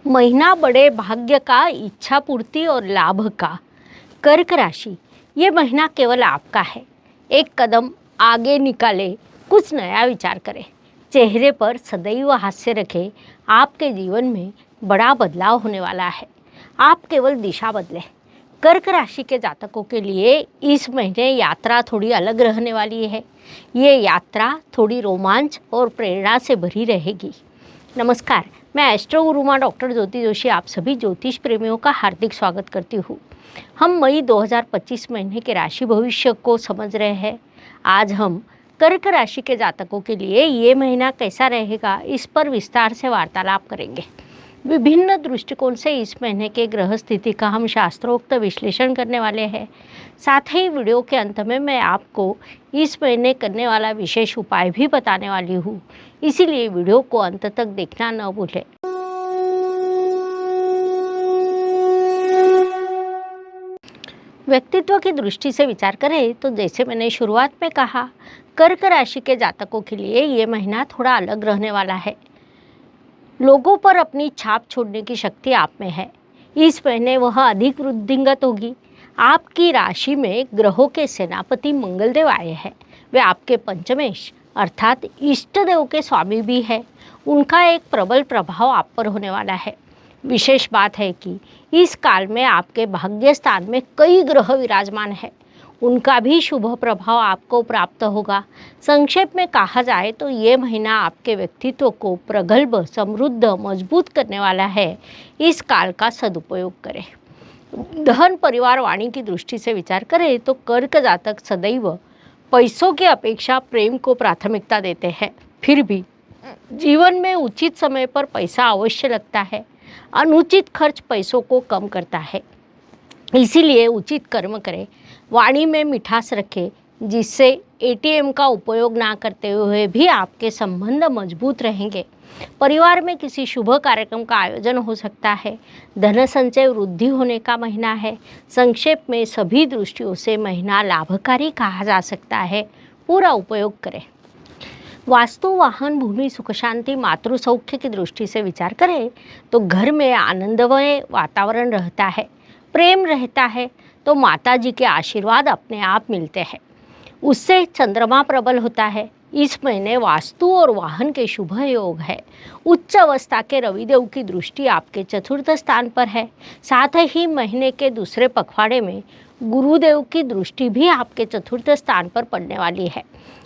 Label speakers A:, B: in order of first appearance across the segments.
A: महीना बड़े भाग्य का, इच्छा पूर्ति और लाभ का। कर्क राशि, ये महीना केवल आपका है। एक कदम आगे निकाले, कुछ नया विचार करें, चेहरे पर सदैव हास्य रखें। आपके जीवन में बड़ा बदलाव होने वाला है। आप केवल दिशा बदलें। कर्क राशि के जातकों के लिए इस महीने यात्रा थोड़ी अलग रहने वाली है। ये यात्रा थोड़ी रोमांच और प्रेरणा से भरी रहेगी। नमस्कार, मैं एस्ट्रो गुरुमा डॉक्टर ज्योति जोशी आप सभी ज्योतिष प्रेमियों का हार्दिक स्वागत करती हूँ। हम मई 2025 महीने के राशि भविष्य को समझ रहे हैं। आज हम कर्क राशि के जातकों के लिए ये महीना कैसा रहेगा, इस पर विस्तार से वार्तालाप करेंगे। विभिन्न दृष्टिकोण से इस महीने के ग्रह स्थिति का हम शास्त्रोक्त विश्लेषण करने वाले हैं। साथ ही वीडियो के अंत में मैं आपको इस महीने करने वाला विशेष उपाय भी बताने वाली हूँ, इसीलिए वीडियो को अंत तक देखना न भूलें। व्यक्तित्व की दृष्टि से विचार करें तो जैसे मैंने शुरुआत में कहा, कर्क राशि के जातकों के लिए ये महीना थोड़ा अलग रहने वाला है। लोगों पर अपनी छाप छोड़ने की शक्ति आप में है। इस महीने वह अधिक वृद्धिंगत होगी। आपकी राशि में ग्रहों के सेनापति मंगलदेव आए हैं। वे आपके पंचमेश अर्थात इष्ट देव के स्वामी भी है। उनका एक प्रबल प्रभाव आप पर होने वाला है। विशेष बात है कि इस काल में आपके भाग्य स्थान में कई ग्रह विराजमान है। उनका भी शुभ प्रभाव आपको प्राप्त होगा। संक्षेप में कहा जाए तो ये महीना आपके व्यक्तित्व को प्रगल्भ, समृद्ध, मजबूत करने वाला है। इस काल का सदुपयोग करें। धन, परिवार, वाणी की दृष्टि से विचार करें तो कर्क जातक सदैव पैसों की अपेक्षा प्रेम को प्राथमिकता देते हैं। फिर भी जीवन में उचित समय पर पैसा अवश्य लगता है। अनुचित खर्च पैसों को कम करता है, इसीलिए उचित कर्म करें। वाणी में मिठास रखें, जिससे एटीएम का उपयोग ना करते हुए भी आपके संबंध मजबूत रहेंगे। परिवार में किसी शुभ कार्यक्रम का आयोजन हो सकता है। धन संचय वृद्धि होने का महीना है। संक्षेप में सभी दृष्टियों से महीना लाभकारी कहा जा सकता है। पूरा उपयोग करें। वास्तु, वाहन, भूमि, सुख शांति, मातृ सौख्य की दृष्टि से विचार करें तो घर में आनंदमय वातावरण रहता है। प्रेम रहता है तो माता जी के आशीर्वाद अपने आप मिलते हैं। उससे चंद्रमा प्रबल होता है। इस महीने वास्तु और वाहन के शुभ योग है। उच्च अवस्था के रविदेव की दृष्टि आपके चतुर्थ स्थान पर है। साथ ही महीने के दूसरे पखवाड़े में गुरुदेव की दृष्टि भी आपके चतुर्थ स्थान पर पड़ने वाली है।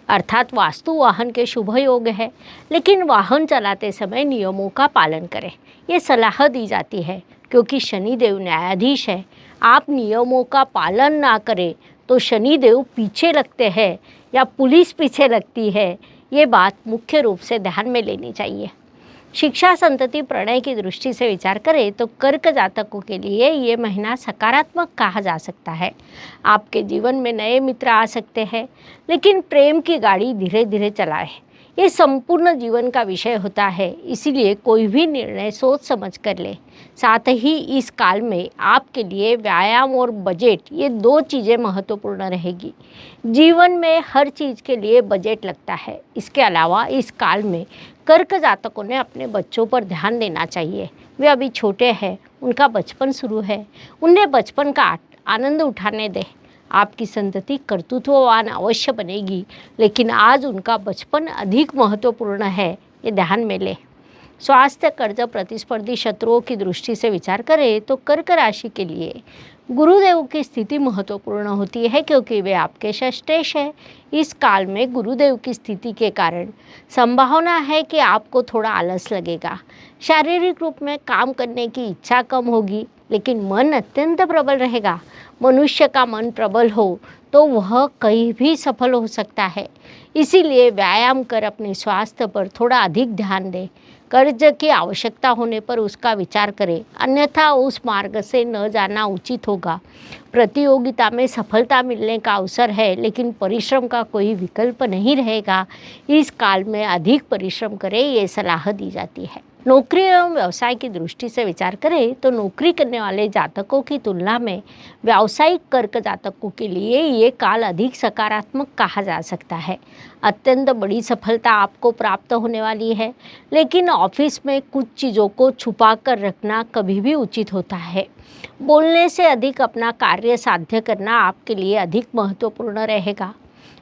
A: अर्थात वास्तु वाहन के शुभ योग है। लेकिन वाहन चलाते समय नियमों का पालन करें, ये सलाह दी जाती है, क्योंकि शनिदेव न्यायाधीश है। आप नियमों का पालन ना करें तो शनिदेव पीछे लगते हैं या पुलिस पीछे लगती है। ये बात मुख्य रूप से ध्यान में लेनी चाहिए। शिक्षा, संतति, प्रणय की दृष्टि से विचार करें तो कर्क जातकों के लिए ये महीना सकारात्मक कहा जा सकता है। आपके जीवन में नए मित्र आ सकते हैं, लेकिन प्रेम की गाड़ी धीरे धीरे चलाएं। ये संपूर्ण जीवन का विषय होता है, इसीलिए कोई भी निर्णय सोच समझ कर ले। साथ ही इस काल में आपके लिए व्यायाम और बजट, ये दो चीज़ें महत्वपूर्ण रहेगी। जीवन में हर चीज़ के लिए बजट लगता है। इसके अलावा इस काल में कर्क जातकों ने अपने बच्चों पर ध्यान देना चाहिए। वे अभी छोटे हैं, उनका बचपन शुरू है, उन्हें बचपन का आनंद उठाने दें। आपकी संतति कर्तृत्ववान अवश्य बनेगी, लेकिन आज उनका बचपन अधिक महत्वपूर्ण है, ये ध्यान में लें। स्वास्थ्य, कर्ज, प्रतिस्पर्धी शत्रुओं की दृष्टि से विचार करें तो कर्क राशि के लिए गुरुदेव की स्थिति महत्वपूर्ण होती है, क्योंकि वे आपके षष्ठेश है। इस काल में गुरुदेव की स्थिति के कारण संभावना है कि आपको थोड़ा आलस लगेगा। शारीरिक रूप में काम करने की इच्छा कम होगी, लेकिन मन अत्यंत प्रबल रहेगा। मनुष्य का मन प्रबल हो तो वह कहीं भी सफल हो सकता है। इसीलिए व्यायाम कर अपने स्वास्थ्य पर थोड़ा अधिक ध्यान दें। कर्ज की आवश्यकता होने पर उसका विचार करें, अन्यथा उस मार्ग से न जाना उचित होगा। प्रतियोगिता में सफलता मिलने का अवसर है, लेकिन परिश्रम का कोई विकल्प नहीं रहेगा। इस काल में अधिक परिश्रम करें, ये सलाह दी जाती है। नौकरी एवं व्यवसाय की दृष्टि से विचार करें तो नौकरी करने वाले जातकों की तुलना में व्यावसायिक कर्क जातकों के लिए ये काल अधिक सकारात्मक कहा जा सकता है। अत्यंत बड़ी सफलता आपको प्राप्त होने वाली है, लेकिन ऑफिस में कुछ चीज़ों को छुपा कर रखना कभी भी उचित होता है। बोलने से अधिक अपना कार्य साध्य करना आपके लिए अधिक महत्वपूर्ण रहेगा।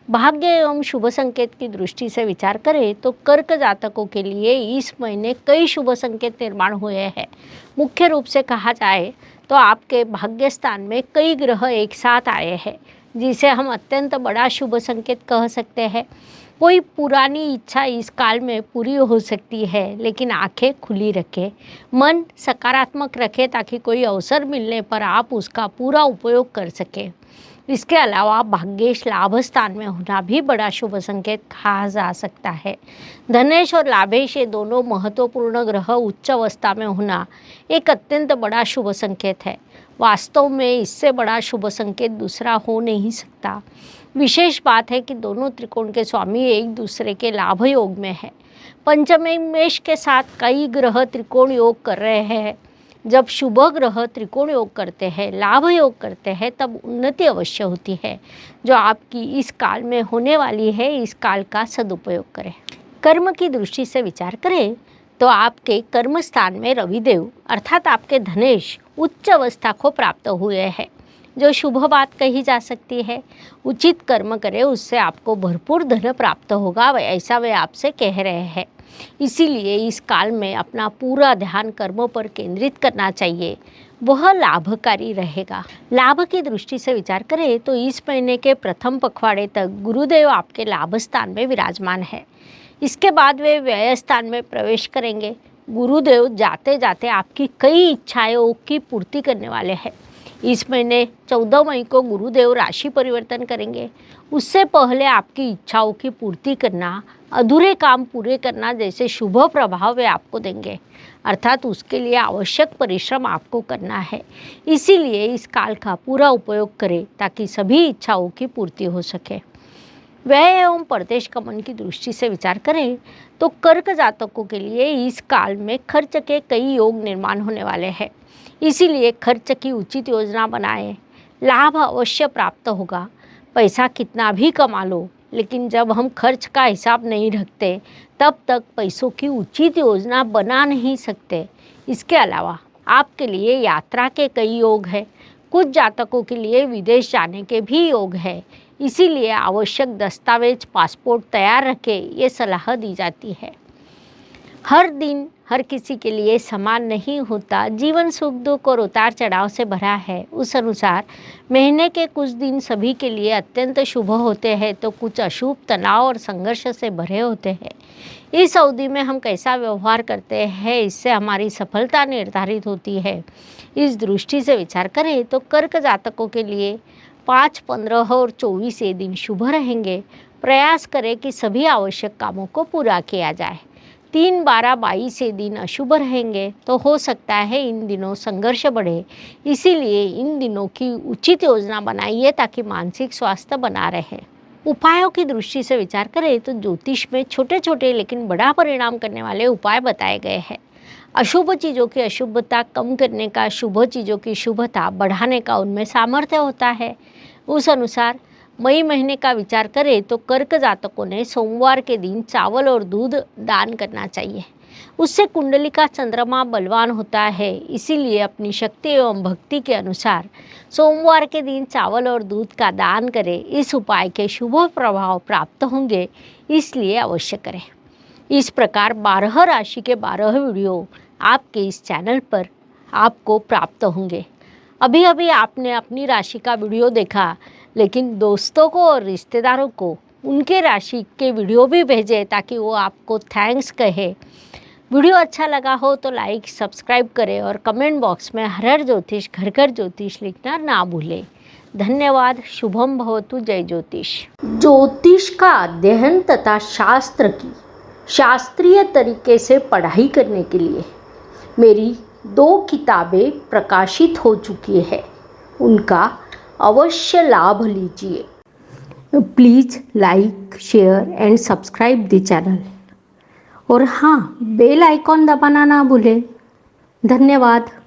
A: भाग्य एवं शुभ संकेत की दृष्टि से विचार करें तो कर्क जातकों के लिए इस महीने कई शुभ संकेत निर्माण हुए हैं। मुख्य रूप से कहा जाए तो आपके भाग्य स्थान में कई ग्रह एक साथ आए हैं, जिसे हम अत्यंत बड़ा शुभ संकेत कह सकते हैं। कोई पुरानी इच्छा इस काल में पूरी हो सकती है, लेकिन आंखें खुली रखें, मन सकारात्मक रखें ताकि कोई अवसर मिलने पर आप उसका पूरा उपयोग कर सकें। इसके अलावा भाग्येश लाभ स्थान में होना भी बड़ा शुभ संकेत कहा जा सकता है। धनेश और लाभेश ये दोनों महत्वपूर्ण ग्रह उच्च अवस्था में होना एक अत्यंत बड़ा शुभ संकेत है। वास्तव में इससे बड़ा शुभ संकेत दूसरा हो नहीं सकता। विशेष बात है कि दोनों त्रिकोण के स्वामी एक दूसरे के लाभ योग में है। पंचमी मेष के साथ कई ग्रह त्रिकोण योग कर रहे हैं। जब शुभ ग्रह त्रिकोण योग करते हैं, लाभ योग करते हैं, तब उन्नति अवश्य होती है, जो आपकी इस काल में होने वाली है। इस काल का सदुपयोग करें। कर्म की दृष्टि से विचार करें तो आपके कर्म स्थान में रविदेव अर्थात आपके धनेश उच्च अवस्था को प्राप्त हुए हैं, जो शुभ बात कही जा सकती है। उचित कर्म करें, उससे आपको भरपूर धन प्राप्त होगा, ऐसा वे आपसे कह रहे हैं। इसीलिए इस काल में अपना पूरा ध्यान कर्मों पर केंद्रित करना चाहिए, वह लाभकारी रहेगा। लाभ की दृष्टि से विचार करें तो इस महीने के प्रथम पखवाड़े तक गुरुदेव आपके लाभ स्थान में विराजमान है। इसके बाद वे व्यय स्थान में प्रवेश करेंगे। गुरुदेव जाते जाते आपकी कई इच्छाओं की पूर्ति करने वाले हैं। इस महीने 14 मई को गुरुदेव राशि परिवर्तन करेंगे। उससे पहले आपकी इच्छाओं की पूर्ति करना, अधूरे काम पूरे करना जैसे शुभ प्रभाव वे आपको देंगे, अर्थात उसके लिए आवश्यक परिश्रम आपको करना है। इसीलिए इस काल का पूरा उपयोग करें ताकि सभी इच्छाओं की पूर्ति हो सके। व्यय एवं परदेश गमन की दृष्टि से विचार करें तो कर्क जातकों के लिए इस काल में खर्च के कई योग निर्माण होने वाले हैं। इसीलिए खर्च की उचित योजना बनाएं। लाभ अवश्य प्राप्त होगा। पैसा कितना भी कमा लो, लेकिन जब हम खर्च का हिसाब नहीं रखते तब तक पैसों की उचित योजना बना नहीं सकते। इसके अलावा आपके लिए यात्रा के कई योग हैं। कुछ जातकों के लिए विदेश जाने के भी योग है। इसीलिए आवश्यक दस्तावेज पासपोर्ट तैयार रखें, ये सलाह दी जाती है। हर दिन हर किसी के लिए समान नहीं होता। जीवन सुख दुख और उतार चढ़ाव से भरा है। उस अनुसार महीने के कुछ दिन सभी के लिए अत्यंत शुभ होते हैं तो कुछ अशुभ, तनाव और संघर्ष से भरे होते हैं। इस अवधि में हम कैसा व्यवहार करते हैं, इससे हमारी सफलता निर्धारित होती है। इस दृष्टि से विचार करें तो कर्क जातकों के लिए 5, 15 और 24 ये दिन शुभ रहेंगे। प्रयास करें कि सभी आवश्यक कामों को पूरा किया जाए। 3, 12, 22 ये दिन अशुभ रहेंगे, तो हो सकता है इन दिनों संघर्ष बढ़े। इसीलिए इन दिनों की उचित योजना बनाइए ताकि मानसिक स्वास्थ्य बना रहे। उपायों की दृष्टि से विचार करें तो ज्योतिष में छोटे छोटे लेकिन बड़ा परिणाम करने वाले उपाय बताए गए हैं। अशुभ चीज़ों की अशुभता कम करने का, शुभ चीज़ों की शुभता बढ़ाने का उनमें सामर्थ्य होता है। उस अनुसार मई महीने का विचार करें तो कर्क जातकों ने सोमवार के दिन चावल और दूध दान करना चाहिए। उससे कुंडली का चंद्रमा बलवान होता है। इसीलिए अपनी शक्ति एवं भक्ति के अनुसार सोमवार के दिन चावल और दूध का दान करें। इस उपाय के शुभ प्रभाव प्राप्त होंगे, इसलिए अवश्य करें। इस प्रकार 12 राशि के 12 वीडियो आपके इस चैनल पर आपको प्राप्त होंगे। अभी अभी आपने अपनी राशि का वीडियो देखा, लेकिन दोस्तों को और रिश्तेदारों को उनके राशि के वीडियो भी भेजें ताकि वो आपको थैंक्स कहे। वीडियो अच्छा लगा हो तो लाइक, सब्सक्राइब करें और कमेंट बॉक्स में हर हर ज्योतिष, घर घर ज्योतिष लिखना ना भूलें। धन्यवाद। शुभम भवतु। जय ज्योतिष। ज्योतिष का अध्ययन तथा शास्त्र की शास्त्रीय तरीके से पढ़ाई करने के लिए मेरी 2 किताबें प्रकाशित हो चुकी है, उनका अवश्य लाभ लीजिए। Please like, share and subscribe the channel. और हाँ, बेल आइकॉन दबाना ना भूलें। धन्यवाद।